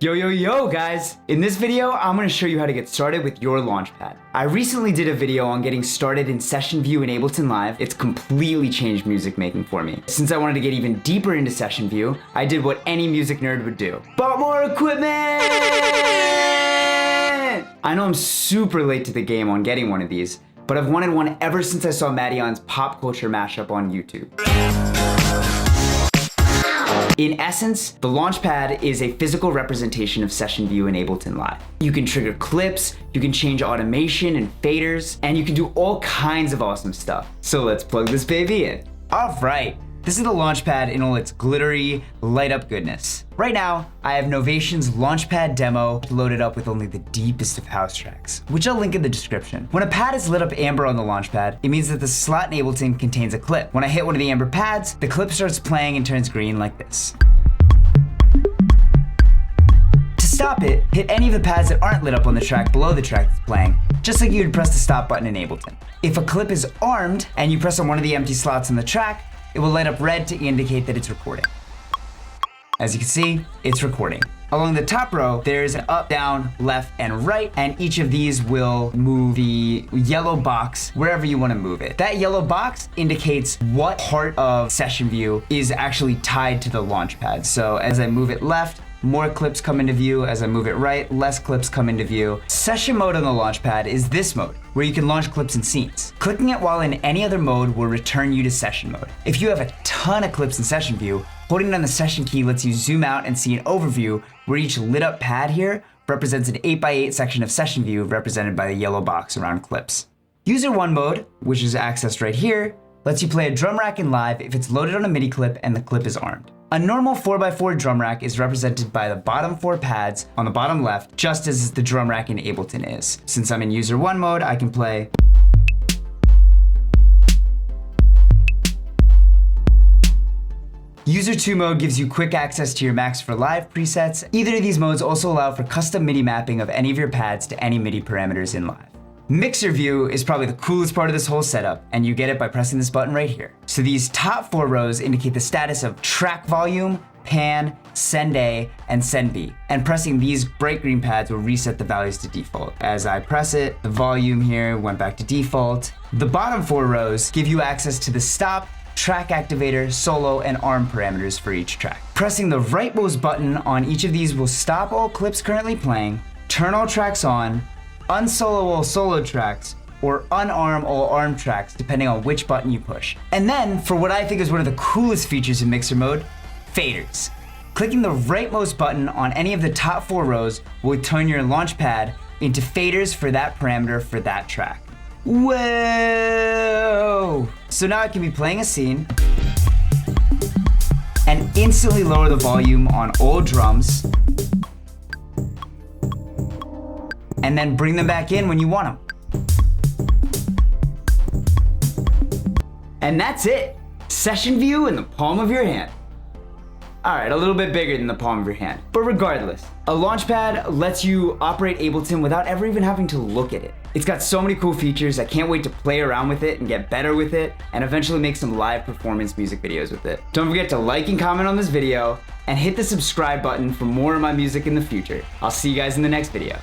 Yo guys! In this video, I'm going to show you how to get started with your Launchpad. I recently did a video on getting started in Session View in Ableton Live. It's completely changed music making for me. Since I wanted to get even deeper into Session View, I did what any music nerd would do. Bought more equipment! I know I'm super late to the game on getting one of these, but I've wanted one ever since I saw Madion's pop culture mashup on YouTube. In essence, the Launchpad is a physical representation of Session View in Ableton Live. You can trigger clips, you can change automation and faders, and you can do all kinds of awesome stuff. So let's plug this baby in. All right, this is the Launchpad in all its glittery, light up goodness. Right now, I have NOVATION's Launchpad demo loaded up with only the deepest of house tracks, which I'll link in the description. When a pad is lit up amber on the Launchpad, it means that the slot in Ableton contains a clip. When I hit one of the amber pads, the clip starts playing and turns green like this. To stop it, hit any of the pads that aren't lit up on the track below the track that's playing, just like you would press the stop button in Ableton. If a clip is armed and you press on one of the empty slots on the track, it will light up red to indicate that it's recording. As you can see, it's recording. Along the top row, there's an up, down, left, and right, and each of these will move the yellow box wherever you want to move it. That yellow box indicates what part of Session View is actually tied to the Launchpad. So as I move it left, more clips come into view. As I move it right, less clips come into view. Session mode on the Launchpad is this mode, where you can launch clips and scenes. Clicking it while in any other mode will return you to Session mode. If you have a ton of clips in Session View, holding down the Session key lets you zoom out and see an overview where each lit up pad here represents an 8x8 section of Session View represented by the yellow box around clips. User 1 mode, which is accessed right here, lets you play a drum rack in live if it's loaded on a MIDI clip and the clip is armed. A normal 4x4 drum rack is represented by the bottom 4 pads on the bottom left, just as the drum rack in Ableton is. Since I'm in User 1 mode, I can play User 2 mode gives you quick access to your Max for Live presets. Either of these modes also allow for custom MIDI mapping of any of your pads to any MIDI parameters in Live. Mixer view is probably the coolest part of this whole setup, and you get it by pressing this button right here. So these top 4 rows indicate the status of track volume, pan, send A, and send B. And pressing these bright green pads will reset the values to default. As I press it, the volume here went back to default. The bottom 4 rows give you access to the stop, track activator, solo, and arm parameters for each track. Pressing the rightmost button on each of these will stop all clips currently playing, turn all tracks on, unsolo all solo tracks, or unarm all arm tracks, depending on which button you push. And then, for what I think is one of the coolest features in Mixer mode, faders. Clicking the rightmost button on any of the top 4 rows will turn your Launchpad into faders for that parameter for that track. Whoa! So now I can be playing a scene and instantly lower the volume on all drums, and then bring them back in when you want them. And that's it. Session View in the palm of your hand. All right, a little bit bigger than the palm of your hand. But regardless, a Launchpad lets you operate Ableton without ever even having to look at it. It's got so many cool features. I can't wait to play around with it and get better with it, and eventually make some live performance music videos with it. Don't forget to like and comment on this video, and hit the subscribe button for more of my music in the future. I'll see you guys in the next video.